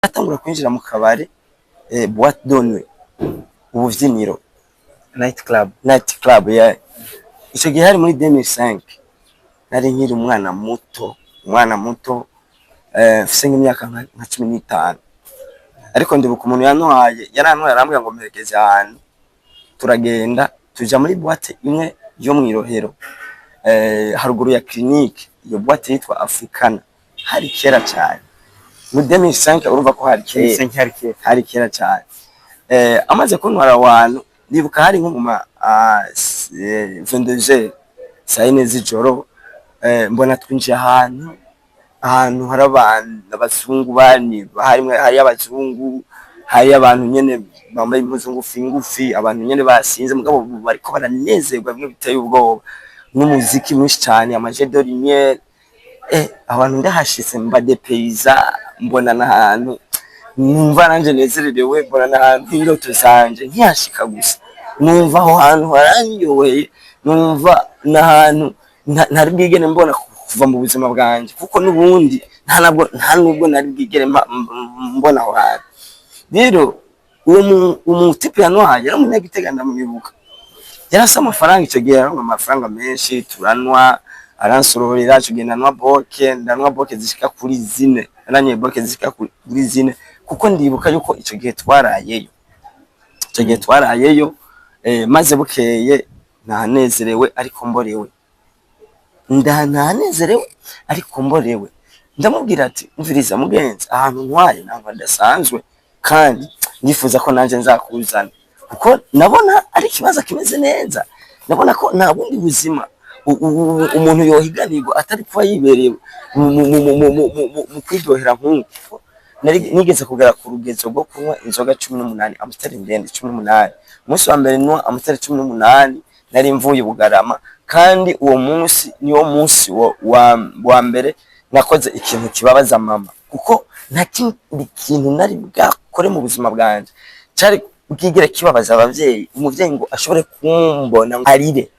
atangura kwinjira mu kabare boîte de nuit ubuvyiniro night club ya ico gihe hari muri 2005 nari nkiri umwana muto mfise nk'imyaka nka 15 ariko ndibuka umuntu yarantwaye arambwira ngo mperekeze ahantu turagenda tuja muri boîte imwe yo mwirohero haruguru ya clinique iyo boîte yitwa Africana hari kera cyane mu 2005 urumva ko hari kera cyane amaze kuntwara abantu ndibuka hari nko mu 22h saa 4 z'ijoro mbona twinjiye ahantu hari abantu abazungu hari abazungu hari abantu nyene bambaye impuzu ngufi abantu nyene basinze mugabo bariko baranezerwa bimwe biteye ubwoba n'umuziki mwinshi cyane amaje de lumière abantu ndahashitse mbade paysa mbona n'ahantu numva nanje nezererewe mbona n'ahantu indoto zanje ntiyashika gusa numva aho hantu haranyoye numva n'ahantu ntari bwigene mbona kuva mu buzima bwanje kuko nubundi nta nubwo nari bwigere mbona aho hantu rero umutipe yanwaye yari umunyagitega ndamwibuka yarasa amafaranga icyo gihe yaronka amafaranga menshi turanwa aransororera tugenda ndanwa boke zishika kuri 4 nananye boke zishika kuri 4 kuko ndibuka yuko icyo gihe twarayeyo maze bukeye nanezerewe ariko mborewe ndamubwira ati mviriza mugenzi ahantu ntwaye ntabwo ndasanzwe kandi nifuza ko nanje nzakuzana kuko nabona ari kibazo kimeze neza nabona ko nta bundi buzima umuntu yohiganirwa atari kuba yibereye mu kwiryohera nk'uko nigeze kugera ku rugezo rwo kunywa inzoga 18 Amstel ndende 18 umunsi wa mbere nywa Amstel 18 nari mvuye Bugarama kandi uwo munsi niwo munsi wa mbere nakoze ikintu kibabaza mama kuko nta kintu nari bwakore mu buzima bwanje cyari bwigire kibabaza abavyeyi umuvyeyi ngo ashobore kumbona arire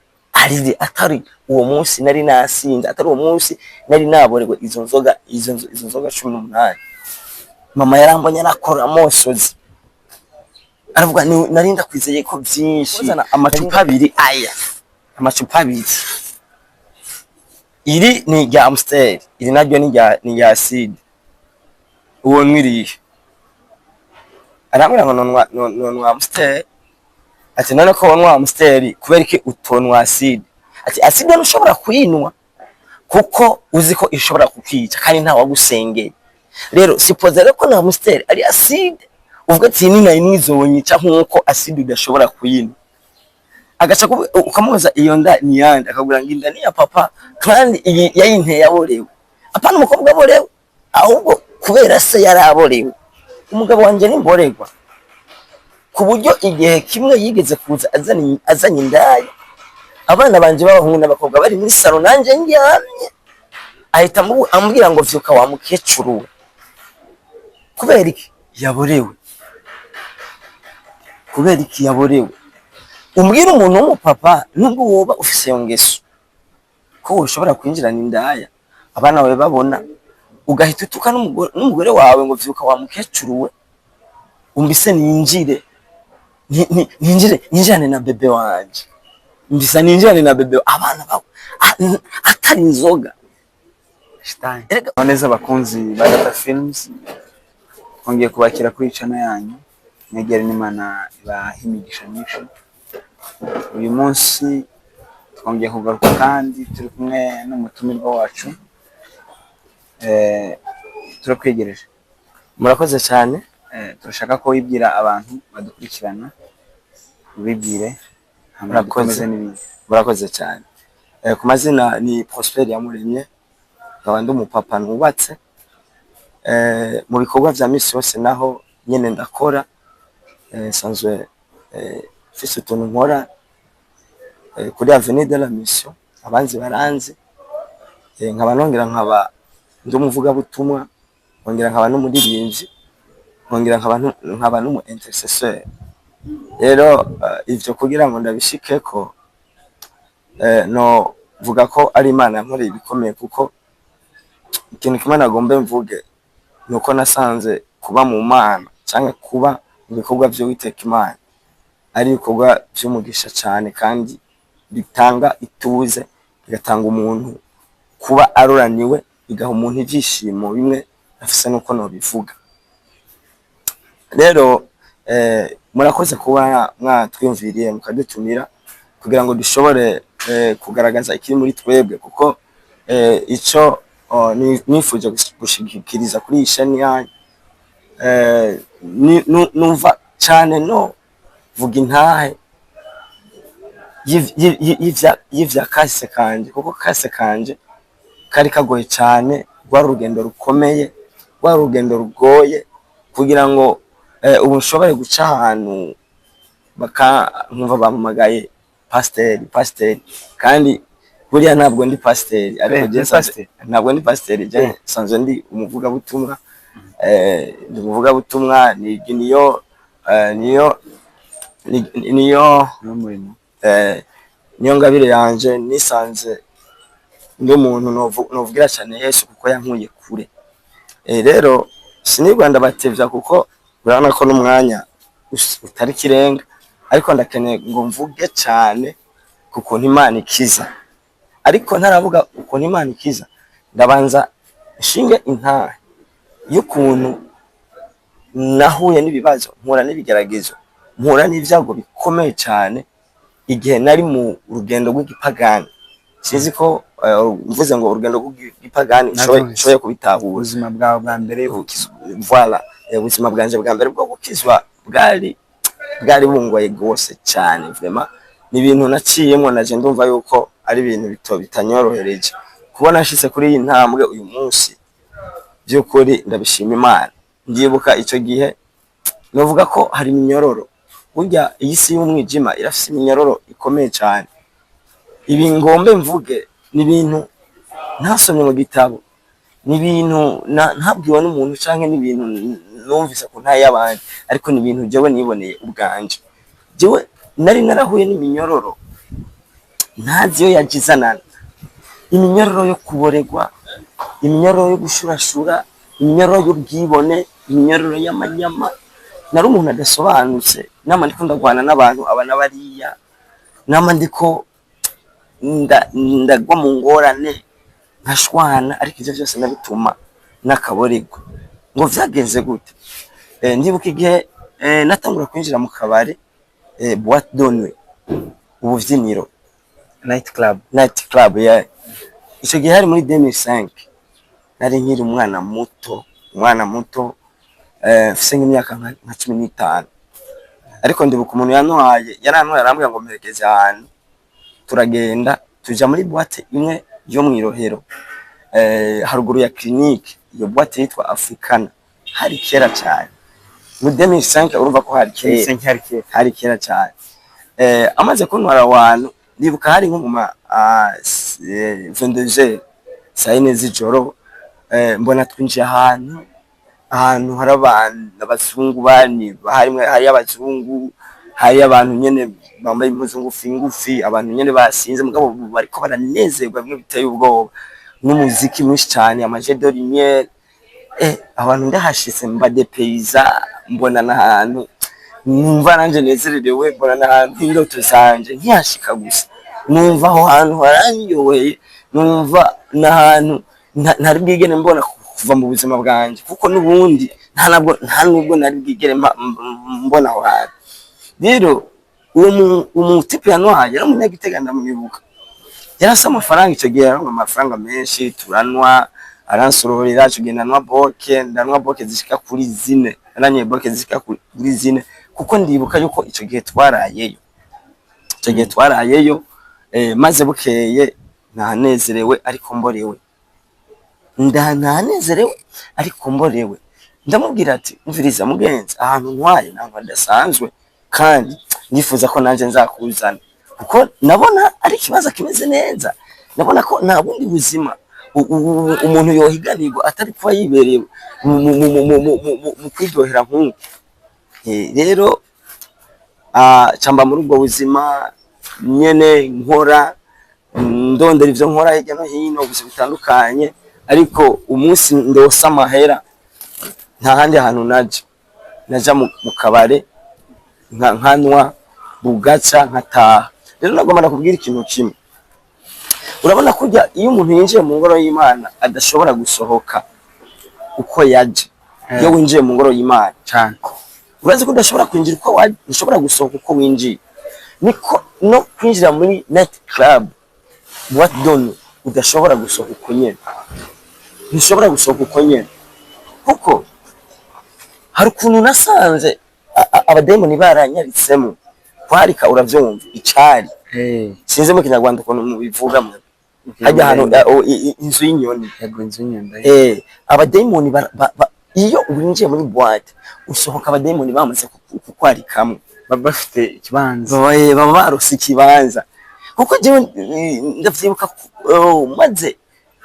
atari uwo munsi nari nasinze atari uwo munsi nari naborewe izo nzoga 18 mama yarambonye nakora amosozi aravuga narinda kwizeye ko byinshi amacupa abiri iri ni rya Amstel iri naryo ni rya Sid uwo nwiriye arambwira ngo nonwa Amstel ati none ko wonwa Amstel kubera iki utonwa Sid ati Sid ntushobora kuyinwa kuko uzi ko ishobora kukica kandi nta wagusengeye rero sipoza rero ko na Amstel ari Sid uvuga ati ni nayo nizonyica nkuko Sid udashobora kuyinwa agaca ukamubaza iyo nda ni yandi akagura ngo inda ni ya papa kandi iyi yayinteye yaborewe apana umukobwa aborewe ahubwo kubera se yaraborewe umugabo wanje ni mboregwa ku buryo igihe kimwe yigeze kuza azanye indaya abana banje b'abahungu n'abakobwa bari muri salon nanje ndyamye ahita ambwira ngo vyuka wa mukecuru kubera iki yaborewe umbwira umuntu w'umupapa nubwo woba ufise iyo ngeso ko ushobora kwinjirana indaya abana bawe babona ugahita utuka n'umugore wawe ngo vyuka wa mukecuru we umbise ninjirane na bebe wanje mbisa ninjirane na bebe abana bawe atari inzoga neza abakunzi ba Data Films ongeye kubakira kuri channel yanyu negere n'Imana ibahimigisha myinshi uyu munsi twongeye kugaruka kandi turi kumwe n'umutumirwa wacu turakwegereje murakoze cyane turashaka ko wibwira abantu badukurikirana ubibwire murakoze cyane ku mazina ni Prosper Yamuremye nkaba ndi umupapa nubatse mu bikorwa vya misi yose naho nyene ndakora sanzwe fise utuntu nkora kuri Avenue de la Mission abanzi baranzi nkaba nongera nkaba ndi umuvuga butumwa nkongera nkaba n'umuririmbyi nkongera nkaba n'umu intercesseur rero ivyo kugira ngo ndabishikeko no vuga ko ari Imana yankoreye ibikomeye kuko ikintu kimwe nagombe mvuge nuko nasanze kuba mu Mana cyangwa kuba mu bikorwa byo witeka Imana ari ibikorwa by'umugisha cyane kandi bitanga ituze, bigatanga umuntu kuba aroraniwe, bigaha umuntu ibyishimo bimwe afise nuko no bivuga. Rero murakoze kuba mwatwumviriye mukadutumira kugira ngo dushobore kugaragaza ikiri muri twebwe, kuko ico nifuje gushigikiriza kuri iyi shani yanyu, numva cyane no vuga intahe y'ivya kase kanje, kuko kase kanje kari kagoye cyane, rwari urugendo rukomeye, rwari urugendo rugoye kugira ngo ubu nshobore guca ahantu bakankumva bampamagaye pasiteri, kandi buriya ntabwo ndi pasiteri, ariko ntabwo ndi pasiteri, je sanzwe ndi umuvugabutumwa. Ndi umuvugabutumwa, niyo ngabire yanje, nisanze ndi umuntu novugira cyane Yesu kuko yankuye kure. Rero sinigwanda batevya kuko urabona ko n'umwanya utari kirenga, ariko ndakeneye ngo mvuge cyane kuko Imana ikiza. Ariko ntaravuga uko Imana ikiza, ndabanza nshinge intahe y'ukuntu nahuye n'ibibazo, mpura n'ibigeragezo, mpura n'ivyago bikomeye cyane igihe nari mu rugendo rw'igipagani. Sinzi ko mvuze ngo urugendo rw'igipagani nshoboye kubitahura. Ubuzima bwawe bwa mbere bukizwa, voilà, ubuzima bwanje bwa mbere bwo gukizwa bwari bungoye gose cyane, vraiment ni ibintu naciyemo, naje ndumva yuko ari ibintu bitanyorohereje. Kubona nashitse kuri iyi ntambwe uyu munsi, by'ukuri ndabishima Imana. Ndibuka icyo gihe novuga ko hari iminyororo, burya iyi si y'umwijima irafise iminyororo ikomeye cyane. Ibi ngombe mvuge ni ibintu ntasomye mu gitabo, ni ibintu ntabwiwe n'umuntu canke ni ibintu numvise ko nta yabandi, ariko ni ibintu jewe niboneye ubwanje. Jewe nari narahuye n'iminyororo ntazi yo yagizanana, iminyororo yo kuboregwa, iminyororo yo gushurashura, iminyororo y'ubwibone, iminyororo y'amanyama. Nari umuntu adasobanutse, nama ndiko ndagwana n'abantu abana bariya, nama ndiko ndagwa mu ngorane nkashwana, ariko ivyo byose nabituma n'akaboregwa. Ngo vyagenze gute? Ndibuka igihe natangura kwinjira mu kabare, boîte de nuit, ubuvyiniro, night club, yeah. Ico gihe hari muri 2005, nari nkiri umwana muto, mfise nk'imyaka nka 15, ariko ndibuka umuntu yarantwaye arambwira ngo mperekeze ahantu, turagenda tuja muri boîte imwe yo mwirohero, haruguru ya clinique. Iyo boîte yitwa Africana, hari kera cyane muri 2005, urumva ko hari kera cyane. Amaze kuntwara abantu, ndibuka hari nko mu 22h, saa 4 z'ijoro, mbona twinjiye ahantu hari abantu abazungu hari abazungu, hari abantu nyene bambaye impuzu ngufi, abantu nyene basinze mugabo bariko baranezerwa bimwe biteye ubwoba, n'umuziki mwinshi cyane, amajet de lumière. Abantu ndahashitse mbade paysa, mbona n'ahantu numva nanje nezererewe, mbona n'ahantu indoto zanje nkihashika gusa, numva aho hantu haranyoye, numva n'ahantu ntari bwigere mbona kuva mu buzima bwanje, kuko n'ubundi nta nubwo nari bwigere mbona aho hantu. Rero umutipe yanwaye yari umunyagitega, ndamwibuka, yarasa amafaranga icyo gihe, yaronka amafaranga menshi, turanwa, aransororera, icyo gihe ndanwa boke zishika kuri 4, naranye boke zishika kuri 4, kuko ndibuka yuko icyo gihe twarayeyo, maze bukeye ntanezerewe ariko mborewe, ndamubwira ati mviriza mugenzi, ahantu ntwaye ntabwo adasanzwe, kandi nifuza ko nanje nzakuzana, kuko nabona ari kibazo kimeze neza, nabona ko nta bundi buzima umuntu yohiganirwa atari kuba yibereye mu kwiryohera nk'uko. Rero camba muri ubwo buzima nyene nkora, ndondera ivyo nkora hirya no hino, ubuzima bitandukanye, ariko umunsi ndosa amahera nta handi hantu naja mu kabare nkanywa bugaca nkataha. Rero nagomba nakubwira ikintu kimwe, urabona kurya iyo umuntu yinjiye mu ngoro y'Imana adashobora gusohoka uko yaje. Iyo winjiye mu ngoro y'Imana cyane, urazi ko udashobora kwinjira uko waje, ushobora gusohoka uko winjiye. Niko no kwinjira muri night club what done udashobora gusohoka uko nyene, ntushobora gusohoka uko nyene, kuko hari ukuntu nasanze abademoni baranyaritsemo kwarika. Uravyumva icari sinzi mu Kinyarwanda ukuntu mubivuga mwe, hajya hano inzu y'inyoni, inzu y'inyoni. Abademoni iyo winjiye muri boîte usohoka, abademoni bamaze kukwarikamwe, baba bafite ikibanza, baba barose ikibanza. Kuko jewe ndavyibuka maze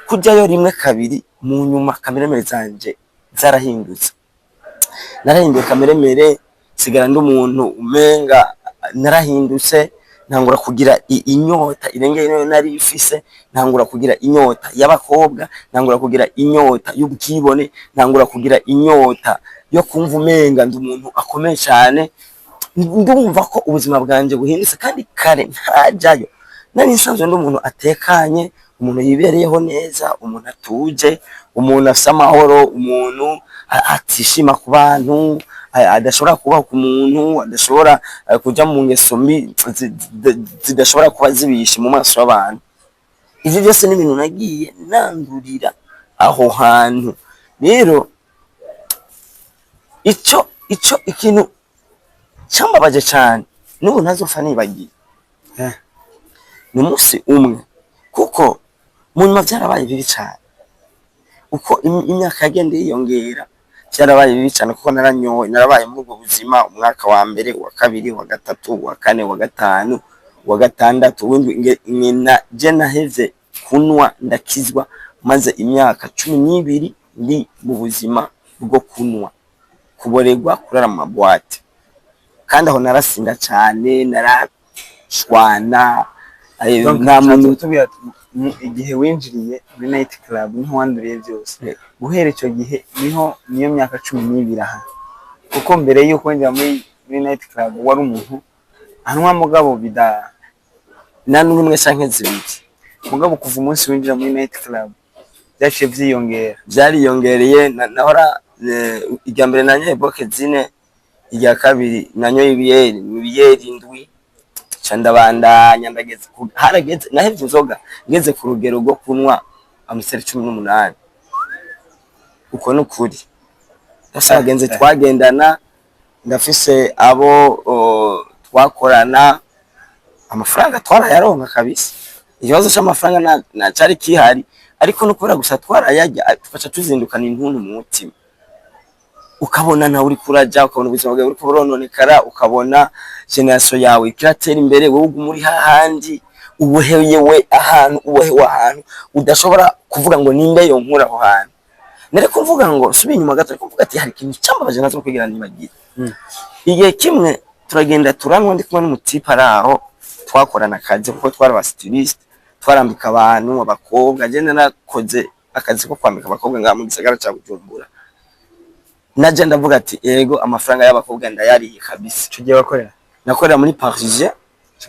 kujyayo rimwe kabiri, mu nyuma kameremere zanje zarahindutse, narahinduye kameremere, sigara ndi umuntu umenga narahindutse. Ntangura kugira inyota irengeye nayo nari ifise, ntangura kugira inyota y'abakobwa, ntangura kugira inyota y'ubwibone, ntangura kugira inyota yo kumva umenga ndi umuntu akomeye cyane. Ndumva ko ubuzima bwanje buhindutse, kandi kare ntarajayo nari nsanzwe ndi umuntu atekanye, umuntu yibereyeho neza, umuntu atuje, umuntu afite amahoro, umuntu atishima ku bantu, adashobora kubaho ku muntu, adashobora kujya mu ngeso mbi zidashobora kuba zibishe mu maso y'abantu. Ivyo byose ni ibintu nagiye nandurira aho hantu. Rero ikintu cyambabaje cyane n'ubu ntazopfa nibagiye, ni umunsi umwe, kuko mu nyuma byarabaye bibi cyane. Uko imyaka yagendeye yiyongera byarabaye bibi cyane, kuko naranyoye, narabaye muri ubwo buzima umwaka wa mbere, wa kabiri, wa gatatu, wa kane, wa gatanu, wa gatandatu, w'indwi. Je naheze kunwa ndakizwa, maze imyaka 12 ndi mu buzima bwo kunwa, kuboregwa, kurara mu mabwate. Kandi aho narasinda cyane, narashwana. Nta muntu utubwira igihe winjiriye muri night club niho wanduriye byose. Guhera icyo gihe niyo myaka 12 aha, kuko mbere yuko njya muri night club wari umuntu anwa mugabo bida n'umwe canke zibiri. Mugabo kuva umunsi winjira muri night club byaciye byariyongereye. Nahora irya mbere nanyoye boke zine, irya kabiri nanyoye ibiyeri indwi, ndabandanya ndageze harageze nahevye inzoga ngeze ku rugero rwo kunwa amuseri 18. Uko nukuri ndasagenze twagendana, ndafise abo twakorana, amafaranga twarayaronka kabisa. Ikibazo cy'amafaranga na cari kihari, ariko no kubera gusa twarayajya tukaca tuzindukana intuntu mu mutima. Ukabona na uri kuraja, ukabona ubuzima bwawe uri kurononekara, ukabona generation yawe kiratera imbere, wowe muri hahandi ubohewe ahantu udashobora kuvuga ngo nimbe yo nkura aho hantu. Nere kuvuga ngo subi inyuma gato, ariko kuvuga ati hari ikintu cyambabaje nazo kwigira nibagiye. Igihe kimwe turagenda turanwa, ndi kumwe n'umutipa araho twakorana akazi, kuko twari abastiliste, twarambika abantu abakobwa. Agenda nakoze akazi ko kwambika abakobwa ngaha mu gisagara cya Bujumbura. Naje ndavuga ati yego amafaranga y'abakobwa ndayariye kabisa. Cyo gihe wakorera? Nakorera muri Parisien,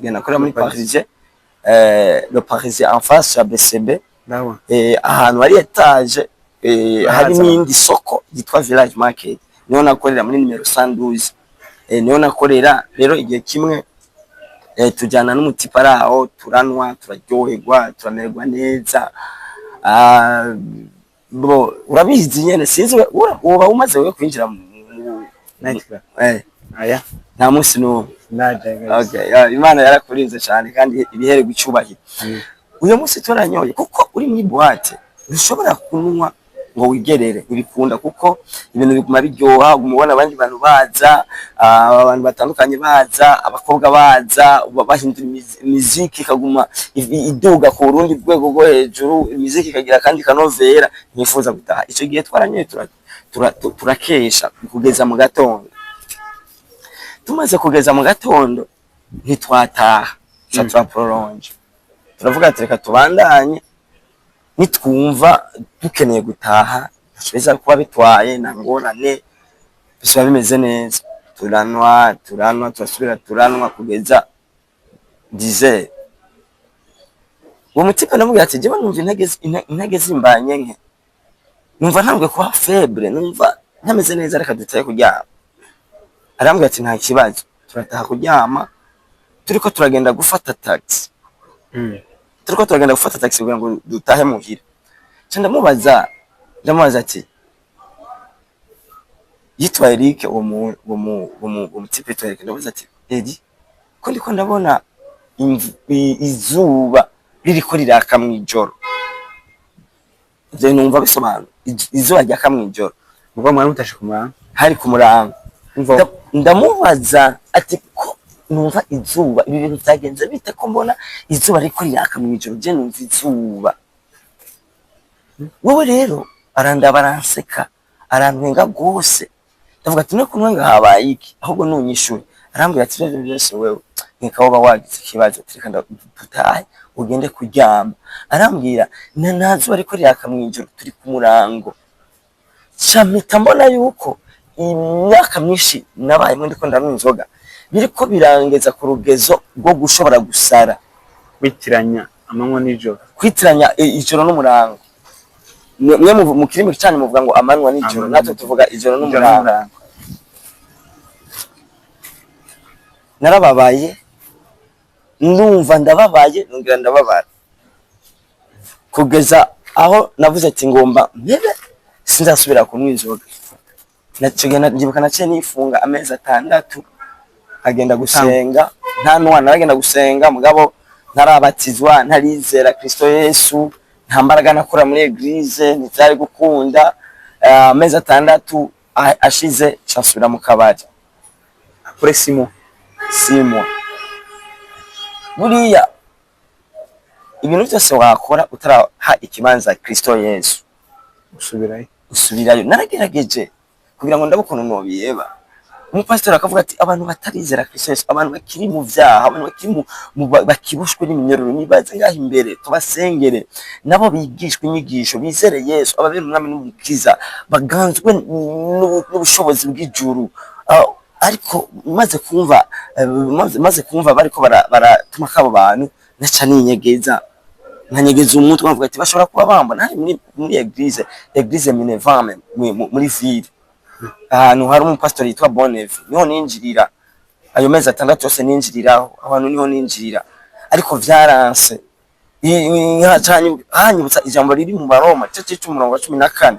nakorera muri Parisien, le Parisien en face ya BCB. Ahantu hari etage, hari n'indi soko yitwa Village Market, niho nakorera muri numero 112. Niho nakorera. Rero igihe kimwe tujyana n'umutipa araho, turanwa, turaryoherwa, turamererwa neza. Bro, urabizi nyene, sinzi uba umaze wewe kwinjira mu night club. Aya nta munsi no naje. Okay, Imana yarakurinze cyane kandi ibihere gucyubahira. Uyo munsi turanyoye, kuko uri muri boîte ushobora kunwa ngo wigerere, ibikunda kuko ibintu biguma biryoha. Umubona abandi bantu baza, abantu batandukanye baza, abakobwa baza, bahindura imiziki ikaguma iduga ku rundi rwego rwo hejuru, imiziki ikagira kandi kanovera. Nifuza gutaha. Icyo gihe twaranyoye turakesha kugeza mu gatondo. Tumaze kugeza mu gatondo ntitwataha, turaprolonge, turavuga ati reka tubandanye, nitwumva dukeneye gutaha ashobora kuba bitwaye na ngorane bisaba bimeze neza, turanwa turasubira turanwa kugeza 10. Uwo mutipe namubwira ati jewe numva intege zimbanye nke, numva ntambwe kuba faible, numva ntameze neza, reka dutaye kuryama. Arambwira ati nta kibazo, turataha kuryama, turiko turagenda gufata taxi. Turiko turagenda gufata taxi kugira ngo dutahe muhira. Cyo ndamubaza ati yitwa Eric, uwo mutipe yitwa Eric. Ndamubaza ati Edi, ko ndiko ndabona izuba ririko riraka mwijoro. Je numva bisobanura izuba ryaka mwijoro. Ubwo mwari mutashe kumuranga? Hari kumuranga. Ndamubaza ati ko numva izuba, ibi bintu byagenze bite ko mbona izuba ririko riraka mwijoro? Je numva izuba. Wowe rero arandaba aranseka, arantwenga gose. Ndavuga ati no kumwenga habaye iki? Ahubwo nunyishure. Arambwira ati rero byose wewe nkeka woba wagize ikibazo, tureka ndatahe ugende kuryama. Arambwira nazuba ariko riraka mwijoro, turi ku murango. Camita mbona yuko imyaka myinshi nabaye ndiko ndanywa inzoga biriko birangeza ku rugezo rwo gushobora gusara, kwitiranya amanywa n'ijoro, kwitiranya ijoro n'umurango. Mwe mu kirimi cyane muvuga ngo amanywa n'ijoro, natwe tuvuga ijoro n'umurango. Narababaye, ndumva ndababaye, nongera ndababara, kugeza aho navuze ati ngomba mpebe sinzasubira kunywa inzoga. Nacigana ndibuka naciye nifunga amezi 6 agenda gusenga, nta n'uwana naragenda gusenga mugabo ntarabatizwa, ntarizera Kristo Yesu, nta mbaraga nakora muri eglise, ntivyari gukunda. Amezi 6 ashize nsubira mu kabari. Après 6 mois. Buriya ibintu byose wakora utaraha ikibanza Kristo Yesu, usubirayo. Naragerageje kugira ngo ndabukono nobiyeba. Umupastor akavuga ati abantu batarizera Kristo Yesu, abantu bakiri mu vyaha, abantu bakiri bakibushwe n'iminyororo, nibaze ngaho imbere tubasengere, nabo bigishwe inyigisho, bizere Yesu, ababera umwami n'umukiza, baganzwe n'ubushobozi bw'ijuru. Ariko maze kumva bariko baratuma kabo bantu, naca ninyegeza, nkanyegeza umutwe nkavuga ati bashobora kuba bambona hari muri eglise Minevame muri ville, ahantu hari umupastor yitwa Boneve, niho ninjirira ayo mezi 6 yose, ninjiriraho abantu niho ninjirira. Ariko vyaranse, hanyibutsa ijambo riri mu Baroma 14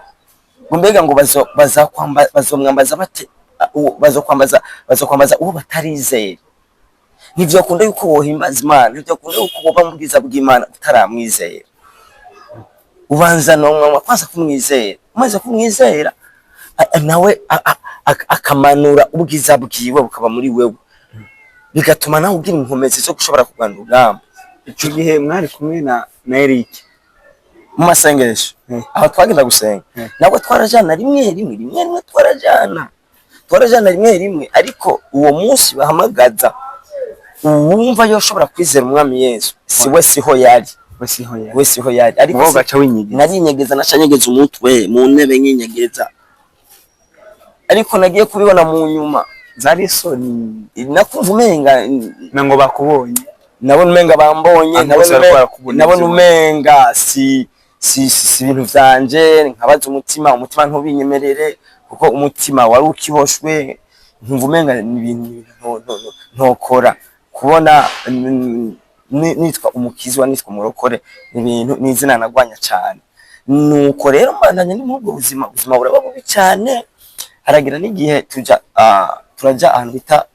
ngo mbega ngo bazomwambaza bate, bazokwambaza uwo batarizera. Nivyo akunda yuko wohimbaza Imana, nivyo akunda yuko woba mu bwiza bw'Imana utaramwizera. Ubanza no kwanza kumwizera, umaze kumwizera nawe akamanura ubwiza bwiwe bukaba muri wewe, bigatuma nawe ugira inkomezi zo gushobora kurwana urugamba. Ico gihe mwari kumwe na Eric mu masengesho, aho twagenda gusenga, nabwo twarajana rimwe twarajana rimwe, ariko uwo munsi bahamagaza uwumva yoshobora kwizera umwami Yesu, siho yari. Ariko gaca winyegeza, narinyegeza, nacanyegeza umutwe mu ntebe nyinyegeza. Ariko nagiye kubibona mu nyuma, zari soni, nakumva umenga nango bakubonye, nabona umenga bambonye, nabona umenga si ibintu vyanje. Nkabaza umutima ntubinyemerere, kuko umutima wari ukiboshwe, nkumva umenga ni ibintu ntokora. Kubona nitwa umukizwa, nitwa umurokore, ibintu n'izina nagwanya cyane. Nuko rero mbandanye ni mu buzima buraba bubi cyane. Haragira n'igihe turaja ahantu bita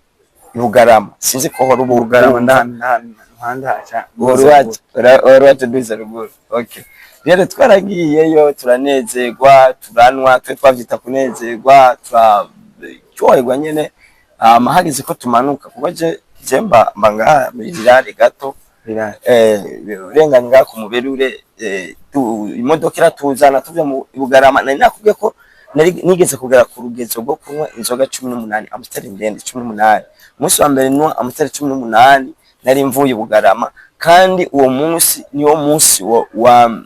Bugarama, sinzi ko horo Bugarama ndandahaca waruwaje duza ruguru. Okay, rero twaragiyeyo, turanezerwa, turanwa, twavyita kunezerwa, turaryoherwa nyene. Hageze ko tumanuka, kuko jemba mbanga birare gato, urenganya ngaho ku muberure, imodoka iratuzana tuvuye mu Bugarama. Nari nakubwiye ko nigeze kugera ku rugezo rwo kunywa inzoga 18, Amstel ndende 18. Umunsi wa mbere nywa Amstel 18, nari mvuye Bugarama, kandi uwo munsi niwo munsi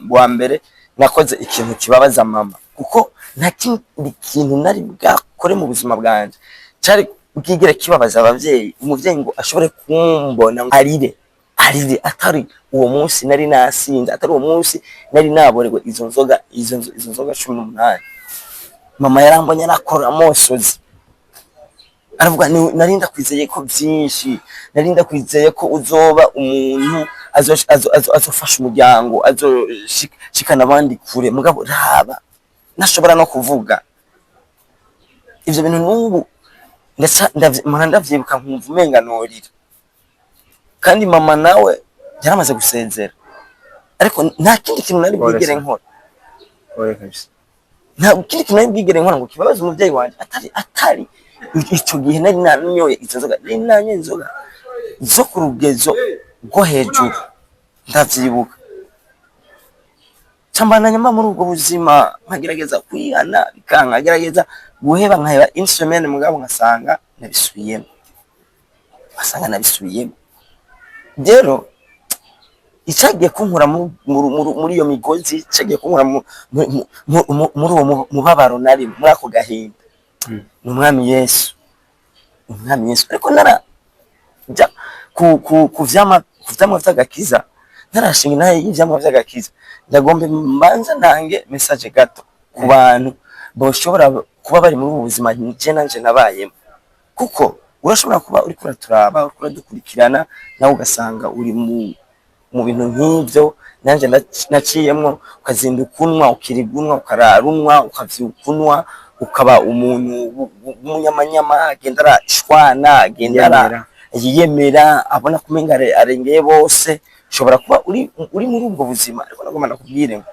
wa mbere nakoze ikintu kibabaza mama, kuko nta kindi kintu nari bwakore mu buzima bwanje cyari bwigere kibabaza abavyeyi, umuvyeyi ngo ashobore kumbona arire atari uwo munsi nari nasinze, atari uwo munsi nari naborewe izo nzoga 18. Mama yarambonye nakora amosozi, aravuga narinda kwizeye ko byinshi, narinda kwizeye ko uzoba umuntu azofasha umuryango, azoshikana abandi kure, mugabo raba nashobora no kuvuga ivyo bintu. N'ubu ndavyibuka nkumva umenga norira, kandi mama nawe yaramaze gusezera, ariko nta kindi kintu nari bwigere nkora, nta kindi kintu nari bwigere nkora ngo kibabaze umuvyeyi wanje atari icyo gihe nari nanyoye izo nzoga, nari nanyoye inzoga zo ku rugezo rwo hejuru, ndavyibuka. Cambandanya mba muri ubwo buzima, nkagerageza kwihana bikanka, nkagerageza guheba, nkaheba insomene, mugabo nkasanga nabisubiyemo. Rero icagiye kunkura muri iyo migozi, icagiye kunkura muri uwo mubabaro nari muri ako gahinda, ni umwami Yesu. Ariko narajya ku vyama vy'agakiza, ntarashinga naye y'ivyama vy'agakiza, ndagombe mbanza ntange message gato ku bantu boshobora kuba bari muri ubu buzima je nanje nabayemo, kuko urashobora kuba uri kuraturaba, uri kuradukurikirana, nawe ugasanga uri mu bintu nk'ivyo nanje naciyemwo, ukazinduka unwa, ukirigunwa, ukararunwa, ukavyukunwa, ukaba umuntu w'umunyamanyama, agenda arashwana, agenda yiyemera, abona kumenga arengeye bose. Ushobora kuba uri muri ubwo buzima, ariko nagomba nakubwire ngo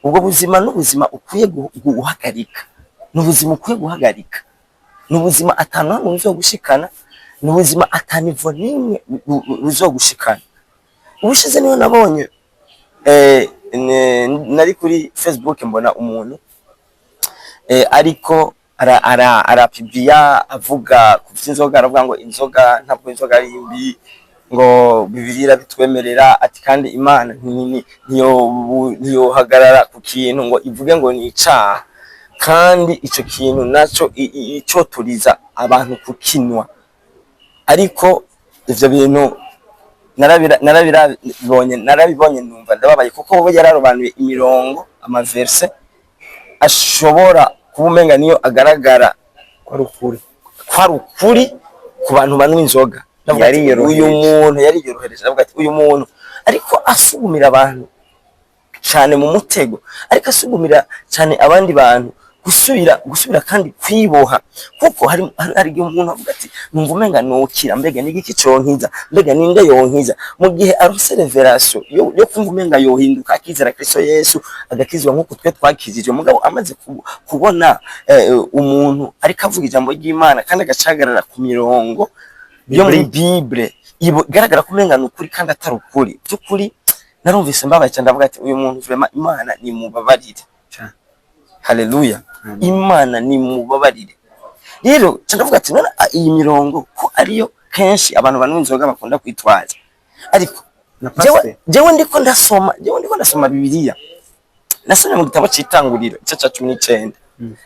ubwo buzima n'ubuzima ukwiye guhagarika, n'ubuzima ukwiye guhagarika, n'ubuzima atanu hamwe uzogushikana, n'ubuzima atanivo nimwe uzogushikana. Ubushize niyo nabonye nari kuri Facebook mbona umuntu ariko arapibia avuga ku vy'inzoga, aravuga ngo inzoga ntabwo inzoga ari mbi, ngo Bibiliya bitwemerera ati, kandi Imana niyo hagarara ku kintu ngo ivuge ngo ni icaha, kandi ico kintu naco icoturiza abantu kukinwa. Ariko ivyo bintu narabibonye numva ndababaye, kuko bo yararobanuye imirongo, amaverse ashobora kubumenga niyo agaragara kwari ukuri ku bantu banywa inzoga. Uyu muntu yariyorohereje, avuga ati uyu muntu ariko asugumira abantu cyane mu mutego, ariko asugumira cyane abandi bantu gusubira kandi kwiboha, kuko hari igihe umuntu avuga ati numva umenga nokira, mbega ni iki cyonkiza, mbega ninde yonkiza, mu gihe arose revelation yo kumva umenga yohinduka, akizera Kristo Yesu, agakizwa nk'uko twe twakizije. Mugabo amaze kubona umuntu ariko avuga ijambo ry'Imana kandi agacagarara ku mirongo yo muri Bible igaragara ko umenga n'ukuri kandi atari ukuri by'ukuri, narumvise mbabaye cyane, ndavuga ati uyu muntu vraiment Imana ni mubabarire. Haleluya. Imana ni mubabarire. Rero ndavuga ati none iyi mirongo ko ariyo kenshi abantu banywa inzoga bakunda kwitwaza, ariko jewe ndiko ndasoma Bibiliya, nasomye mu gitabo cy'Itanguriro cya 19.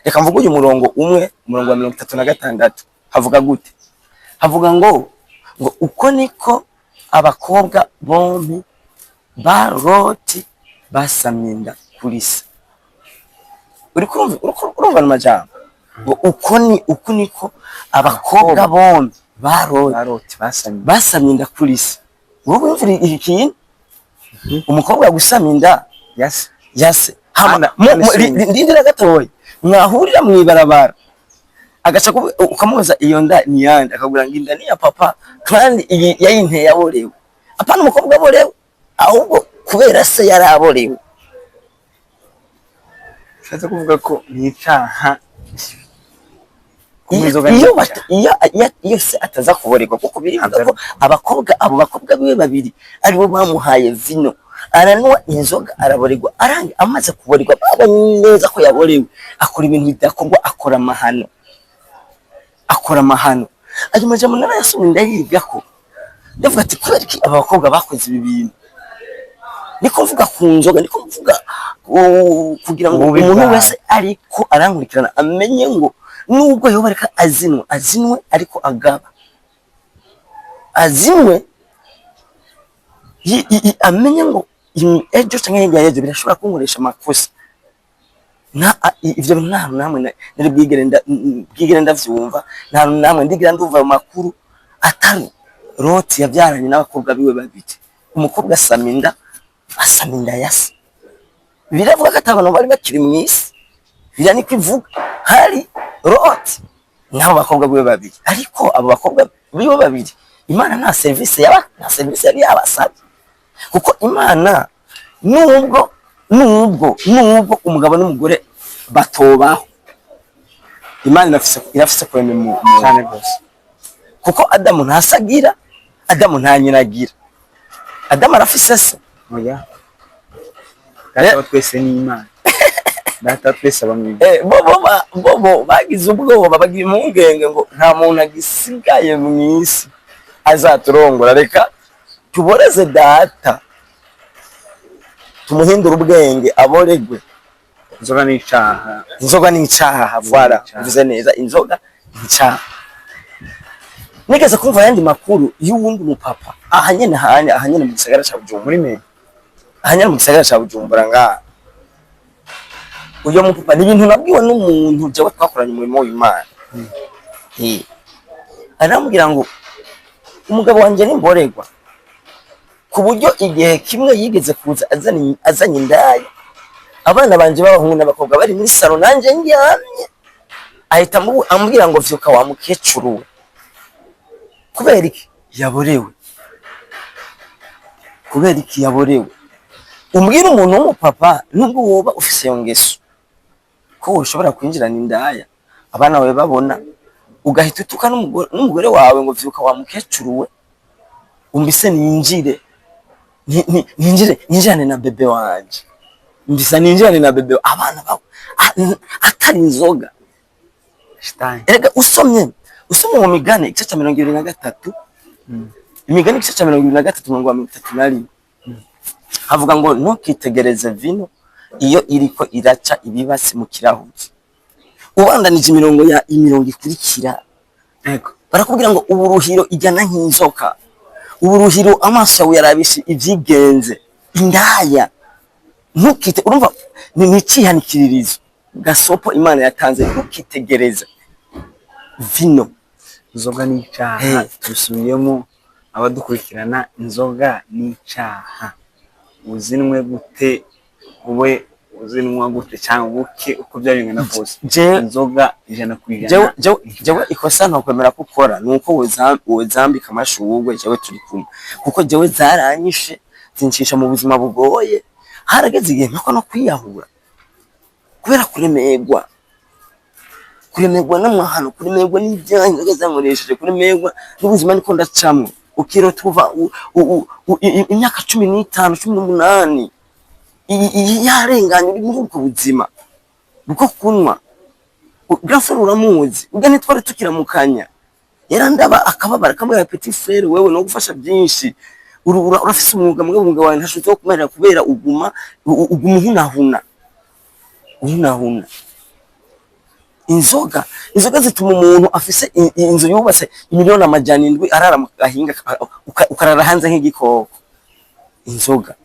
Reka mvuga uyu murongo umwe, umurongo wa 36, havuga gute? Havuga ngo uko niko abakobwa bombi ba Loti basamye inda kuri se. Uri kurumva amajambo ngo uko niko abakobwa bombi ba Loti basamye inda kuri se. Wowe umvira iki kintu, umukobwa gusamya inda yase ndindira gatoya, mwahurira mwibarabara agaca ukamuza iyo nda ni yandi, akagura ngo inda ni ya papa, kandi iyi yayinteye yaborewe. Apana umukobwa aborewe, ahubwo kubera se yaraborewe. Shaza kuvuga ko ni icaha iyo se ataza kuborerwa, kuko birivuga ko abo bakobwa biwe babiri aribo bamuhaye vino, aranwa inzoga araborerwa, arangi amaze kuborerwa babonye neza ko yaborewe, akora ibintu bidakorwa, akora amahano. Ayo majambo narayasomye ndayiga ko ndavuga ati kubera iki aba bakobwa bakoze ibi bintu. Niko mvuga ku nzoga, niko mvuga kugira ngo umuntu wese ariko arankurikirana amenye ngo nubwo yoba ariko azinwe ariko agaba azinwe amenye ngo ejo cyangwa hirya y'ejo birashobora kunkoresha amakosa ivyo nta namwe nari bwigere ndavyumva nta namwe ndigira nduva mu makuru atari Loti yabyaranye n'abakobwa biwe babiri umukobwa asaminda yase biravuga ko atabana bari bakiri mu isi bira niko ivuga hari Loti n'abo bakobwa biwe babiri ariko abo bakobwa biwe babiri Imana nta service yari yabasabye kuko Imana nubwo umugabo n'umugore batobaho Imana irafise kurema mu cyane rwose kuko Adamu ntasagira Adamu nta nyiragira Adamu arafise se oya data twese ni Imana data twese abamwe bo bagize ubwoba bagira impungenge ngo nta muntu agisigaye mu isi azaturongora reka tuboreze data tumuhindura ubwenge aboregwe inzoga ni icaha vwara uvuze neza inzoga ni icaha nigeze kumva yandi makuru y'uwundi mupapa ahanyene mu gisagara ca Bujumbura ahanyene mu gisagara ca Bujumbura nga uyo mupapa ni ibintu nabwiwe n'umuntu jewe twakoranye umurimo w'Imana aramubwira ngo umugabo wanje nimboregwa ku buryo igihe kimwe yigeze kuza azanye indaya abana banje b'abahungu n'abakobwa bari muri salo nanje ndyamye ahita ambwira ngo vyuka wa mukecuru we kubera iki yaborewe umbwira umuntu w'umupapa nubwo woba ufise iyo ngeso ko ushobora kwinjirana indaya abana bawe babona ugahita utuka n'umugore wawe ngo vyuka wa mukecuru we umbise ninjirane na bebe wanje mbisa ninjirane na bebe abana bawe atari inzoga erega usomye mu migani igice ca 23 imigani igice ca 23 umurongo wa 31 havuga ngo ntukitegereze vino iyo iriko iraca ibibasi mu kirahuri ubandanije imirongo ikurikira barakubwira ngo uburuhiro ijyana nk'inzoka uburuhiro amaso yawe yarabishe ivyigenze indaya ntukite urumva ni icihanikiririzo gasopo Imana yatanze ntukitegereze vino inzoga ni icaha tusubiyemo abadukurikirana inzoga ni icaha uzinwe gute ube uzinwa gute cyangwa buke uko byabingana kose inzoga 100%. Jewe ikosa ntokwemera gukora nuko wozambika amashugwe jewe turi kumwe kuko jewe zaranyishe zincisha mu buzima bugoye harageze igihe mpako no kwiyahura kubera kuremerwa n'amahano kuremerwa n'ibyaha inzoga zamuresheje kuremerwa n'ubuzima niko ndacamwe ukiro tuva imyaka 15 18 yarenganye uri muri ubwo buzima bwo kunywa grafo uramuzi ugane twari tukiramukanya yarandaba akababara kamwe ya petit frère wewe no gufasha byinshi urafise umwuga wawe ntashutse wo kumarira kubera uguma hunahuna inzoga zituma umuntu afise inzu yubatse miliyoni amajana 7 arara mu gahinga ukarara hanze nk'igikoko inzoga